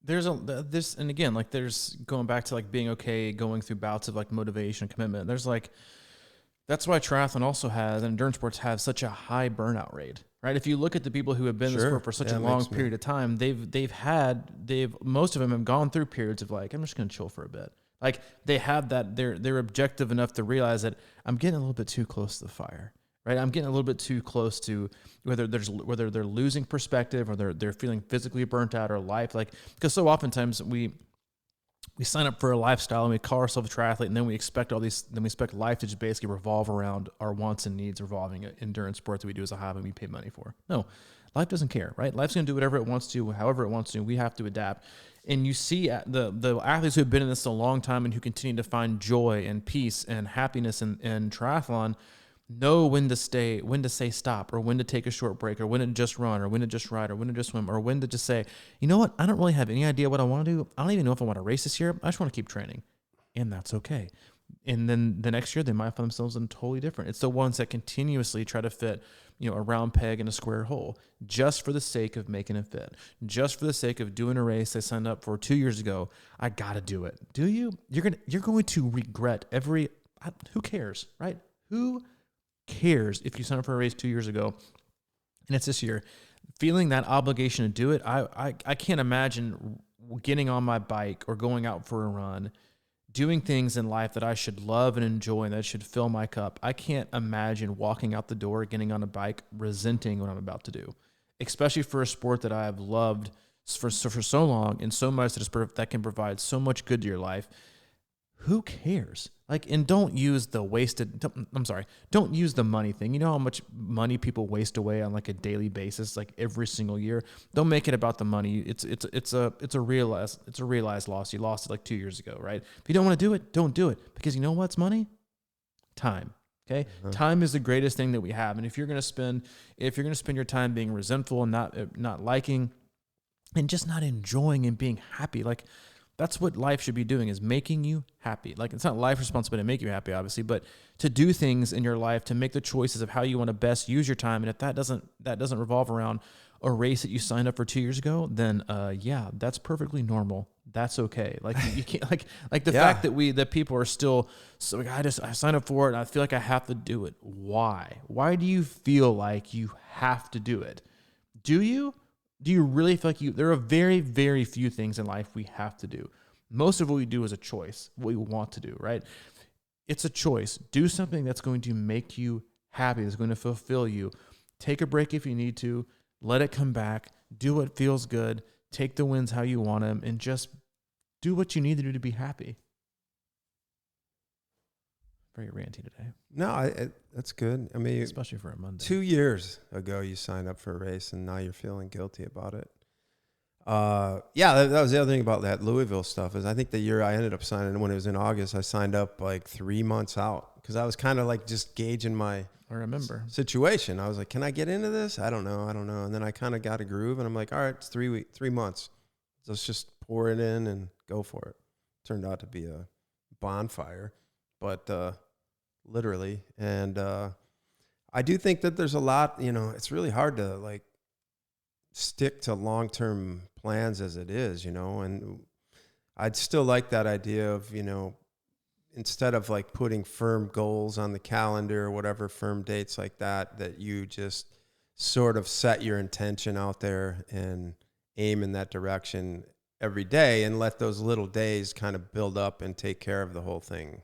B: There's and again, like there's going back to like being okay, going through bouts of like motivation, commitment. There's like, that's why triathlon also has, and endurance sports have such a high burnout rate, right? If you look at the people who have been in the sport for such a long period of time, most of them have gone through periods of like, I'm just going to chill for a bit. Like they have that, they're objective enough to realize that I'm getting a little bit too close to the fire, right? I'm getting a little bit too close to whether they're losing perspective or they're feeling physically burnt out or life. Like, because so oftentimes we sign up for a lifestyle and we call ourselves a triathlete, and then we expect life to just basically revolve around our wants and needs revolving endurance sports that we do as a hobby and we pay money for. No, life doesn't care, right? Life's going to do whatever it wants to, however it wants to. We have to adapt. And you see the athletes who have been in this a long time and who continue to find joy and peace and happiness in triathlon know when to say stop, or when to take a short break, or when to just run, or when to just ride, or when to just swim, or when to just say, you know what, I don't really have any idea what I want to do. I don't even know if I want to race this year. I just want to keep training. And that's okay. And then the next year they might find themselves in totally different. It's the ones that continuously try to fit, a round peg in a square hole just for the sake of making it fit, just for the sake of doing a race they signed up for 2 years ago. I got to do it. Do you? You're going to regret who cares, right? Who cares if you signed up for a race 2 years ago and it's this year? Feeling that obligation to do it, I can't imagine getting on my bike or going out for a run, doing things in life that I should love and enjoy and that should fill my cup. I can't imagine walking out the door, getting on a bike, resenting what I'm about to do, especially for a sport that I have loved for so long and so much that can provide so much good to your life. Who cares? Like, and don't use the money thing. You know how much money people waste away on like a daily basis, like every single year. Don't make it about the money. It's a realized loss. You lost it like 2 years ago, right? If you don't want to do it, don't do it, because you know what's money? Time. Okay. Uh-huh. Time is the greatest thing that we have. And if you're going to spend your time being resentful and not liking and just not enjoying and being happy, like, that's what life should be doing, is making you happy. Like, it's not life responsibility to make you happy, obviously, but to do things in your life, to make the choices of how you want to best use your time. And if that doesn't revolve around a race that you signed up for 2 years ago, then yeah, that's perfectly normal. That's okay. Like, you can't like the fact that people are still so like, I signed up for it and I feel like I have to do it. Why? Why do you feel like you have to do it? Do you? Do you really feel like there are very, very few things in life we have to do. Most of what we do is a choice, what we want to do, right? It's a choice. Do something that's going to make you happy, that's going to fulfill you. Take a break if you need to. Let it come back. Do what feels good. Take the wins how you want them, and just do what you need to do to be happy. Very ranty today.
A: No, that's good. I mean,
B: especially for a Monday.
A: 2 years ago, you signed up for a race, and now you're feeling guilty about it. That was the other thing about that Louisville stuff, is I think the year I ended up signing, when it was in August, I signed up like 3 months out, because I was kind of like just gauging my situation. I was like, can I get into this? I don't know. And then I kind of got a groove, and I'm like, all right, it's 3 months. Let's just pour it in and go for it. Turned out to be a bonfire, but literally. And I do think that there's a lot, it's really hard to like stick to long-term plans as it is, and I'd still like that idea of, instead of like putting firm goals on the calendar or whatever, firm dates like that you just sort of set your intention out there and aim in that direction every day, and let those little days kind of build up and take care of the whole thing.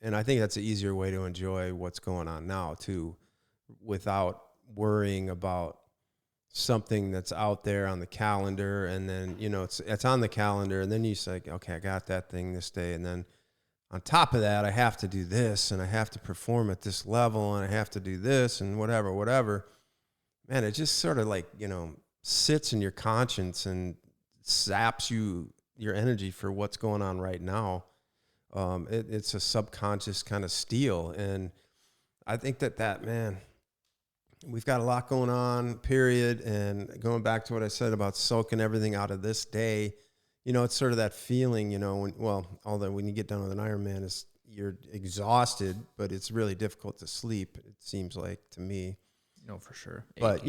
A: And I think that's an easier way to enjoy what's going on now too, without worrying about something that's out there on the calendar. And then, it's on the calendar, and then you say, okay, I got that thing this day. And then on top of that, I have to do this, and I have to perform at this level, and I have to do this, and whatever. Man, it just sort of like, sits in your conscience and saps your energy for what's going on right now. It's a subconscious kind of steal. And I think that man, we've got a lot going on, period. And going back to what I said about soaking everything out of this day, it's sort of that feeling, although when you get done with an Ironman, you're exhausted, but it's really difficult to sleep, it seems like to me.
B: No, for sure.
A: But,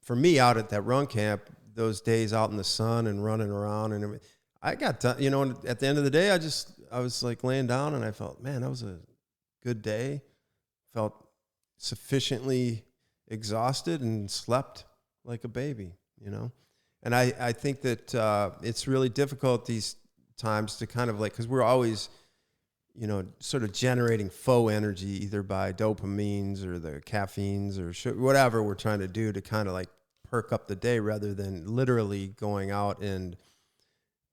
A: for me out at that run camp, those days out in the sun and running around and everything, I got done, at the end of the day, I was like laying down and I felt, man, that was a good day. Felt sufficiently exhausted and slept like a baby, And I think that it's really difficult these times to kind of because we're always, sort of generating faux energy either by dopamines or the caffeines or whatever we're trying to do to kind of perk up the day rather than literally going out and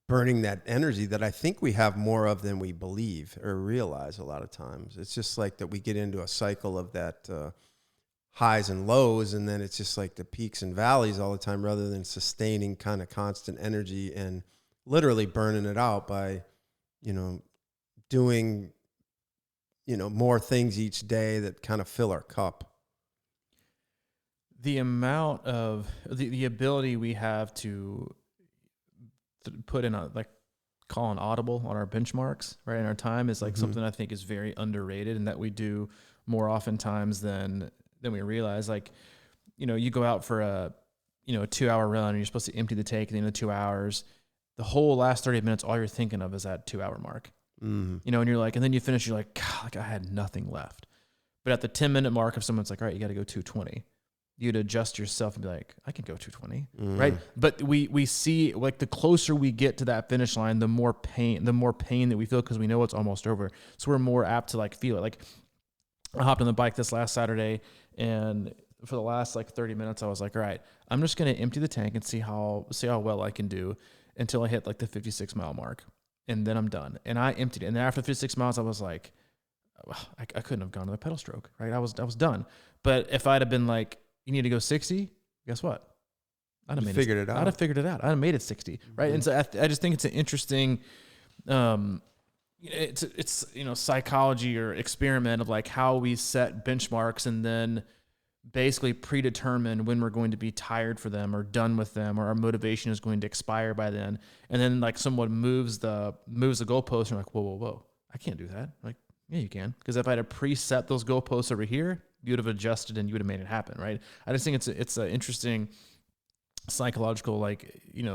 A: burning that energy that I think we have more of than we believe or realize a lot of times. It's just that we get into a cycle of that highs and lows, and then it's just the peaks and valleys all the time rather than sustaining kind of constant energy and literally burning it out by, doing, more things each day that kind of fill our cup.
B: The amount of the ability we have to put in call an audible on our benchmarks, right, in our time is something I think is very underrated, and that we do more oftentimes than we realize. You go out for a 2-hour run and you're supposed to empty the tank at the end of 2 hours. The whole last 30 minutes, all you're thinking of is that 2-hour mark. And you're and then you finish, you're God, I had nothing left. But at the 10-minute mark, if someone's all right, you got to go 220. You'd adjust yourself and be I can go 220, right? But we see the closer we get to that finish line, the more pain that we feel because we know it's almost over. So we're more apt to feel it. I hopped on the bike this last Saturday, and for the last 30 minutes, I was all right, I'm just going to empty the tank and see how well I can do until I hit the 56 mile mark, and then I'm done. And I emptied it, and then after 56 miles, I was I couldn't have gone to the pedal stroke, right? I was done. But if I'd have been you need to go 60, guess what? I'd have figured it out. I'd have figured it out. I'd have made it 60, right? And so I just think it's an interesting, it's psychology or experiment of how we set benchmarks and then basically predetermine when we're going to be tired for them or done with them, or our motivation is going to expire by then. And then someone moves the goalpost, and you're whoa, I can't do that. Yeah, you can, because if I'd have preset those goalposts over here, you would have adjusted and you would have made it happen, right? I just think it's an interesting psychological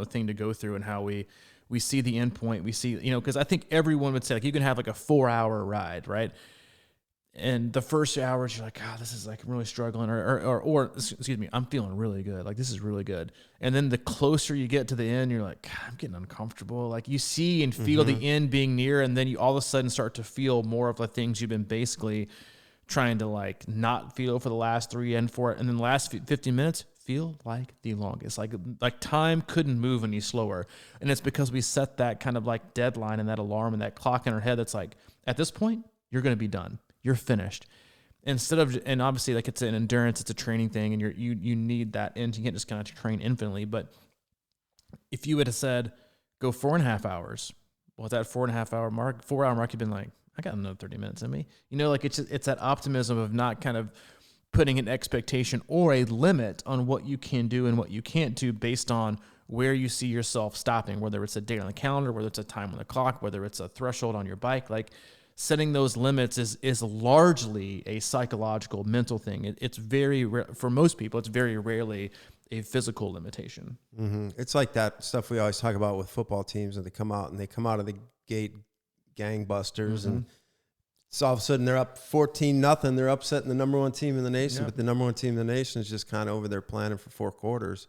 B: thing to go through, and how we see the end point. We see, because I think everyone would say you can have a 4-hour ride, right? And the first hours you're this is I'm really struggling, or excuse me, I'm feeling really good. This is really good. And then the closer you get to the end, you're God, I'm getting uncomfortable. You see and feel the end being near, and then you all of a sudden start to feel more of the things you've been basically trying to not feel for the last 3 and 4, and then the last 15 minutes feel like the longest. Time couldn't move any slower, and it's because we set that kind of deadline and that alarm and that clock in our head that's at this point you're going to be done. You're finished. Instead of, and obviously it's an endurance, it's a training thing, and you need that end. You can't just kind of train infinitely. But if you would have said, go 4.5 hours, well, at that 4.5 hour mark, 4 hour mark, you've been I got another 30 minutes in me. It's that optimism of not kind of putting an expectation or a limit on what you can do and what you can't do based on where you see yourself stopping, whether it's a date on the calendar, whether it's a time on the clock, whether it's a threshold on your bike. Setting those limits is largely a psychological, mental thing. It's very for most people, it's very rarely a physical limitation.
A: It's like that stuff we always talk about with football teams, and they come out of the gate gangbusters, and so all of a sudden they're up 14-0. They're upsetting the number one team in the nation, but the number one team in the nation is just kind of over there planning for 4 quarters,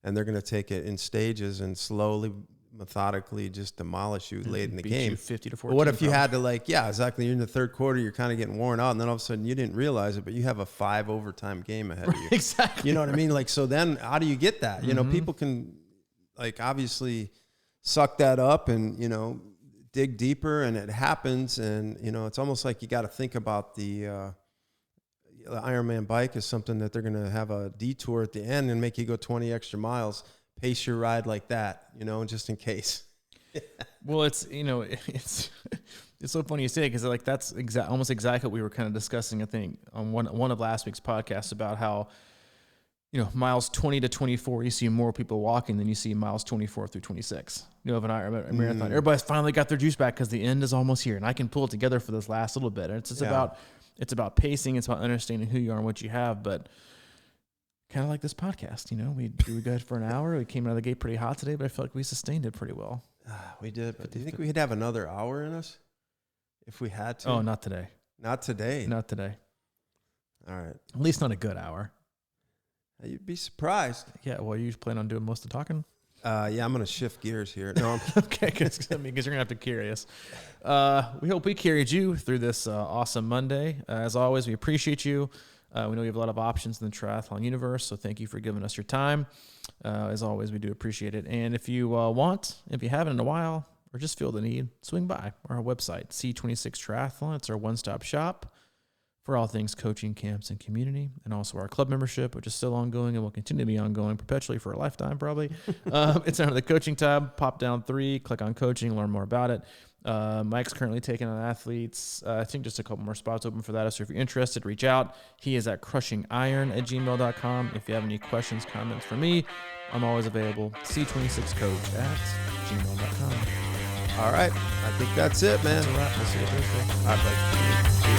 A: and they're going to take it in stages and slowly, methodically just demolish you late in the game.
B: 50 to 40.
A: But what if you had to exactly, you're in the third quarter, you're kind of getting worn out, and then all of a sudden you didn't realize it, but you have a 5 overtime game ahead of you.
B: Exactly.
A: You know what I mean? So then how do you get that? People can obviously suck that up and, dig deeper, and it happens. And, it's almost like you got to think about the Ironman bike as something that they're going to have a detour at the end and make you go 20 extra miles. Pace your ride like that, just in case.
B: Well, it's it's so funny you say it because like that's almost exactly what we were kind of discussing. I think on one of last week's podcasts about how miles 20 to 24 you see more people walking than you see miles 24 through 26. Of an Ironman marathon. Everybody's finally got their juice back because the end is almost here, and I can pull it together for this last little bit. And it's just about pacing. It's about understanding who you are and what you have, but. Kind of like this podcast, we good for an hour. We came out of the gate pretty hot today, but I feel like we sustained it pretty well.
A: We did. But do you think we'd have another hour in us if we had to?
B: Oh, not today.
A: Not today.
B: Not today.
A: All right.
B: At least not a good hour.
A: You'd be surprised.
B: Yeah. Well, you plan on doing most of the talking?
A: Yeah, I'm going to shift gears here. No, I'm
B: okay, because you're going to have to carry us. We hope we carried you through this awesome Monday. As always, we appreciate you. We know you have a lot of options in the triathlon universe, so thank you for giving us your time. As always, we do appreciate it. And if you if you haven't in a while, or just feel the need, swing by our website, C26 Triathlon. It's our one-stop shop for all things coaching, camps, and community, and also our club membership, which is still ongoing and will continue to be ongoing perpetually for a lifetime, probably. It's under the coaching tab. Pop down 3, click on coaching, learn more about it. Mike's currently taking on athletes. I think just a couple more spots open for that. So if you're interested, reach out. He is at crushingiron@gmail.com. If you have any questions, comments for me, I'm always available. C26coach@gmail.com.
A: all right. I think that's it, man.
B: That's a wrap. We'll see you Thursday.
A: All right, buddy. See ya.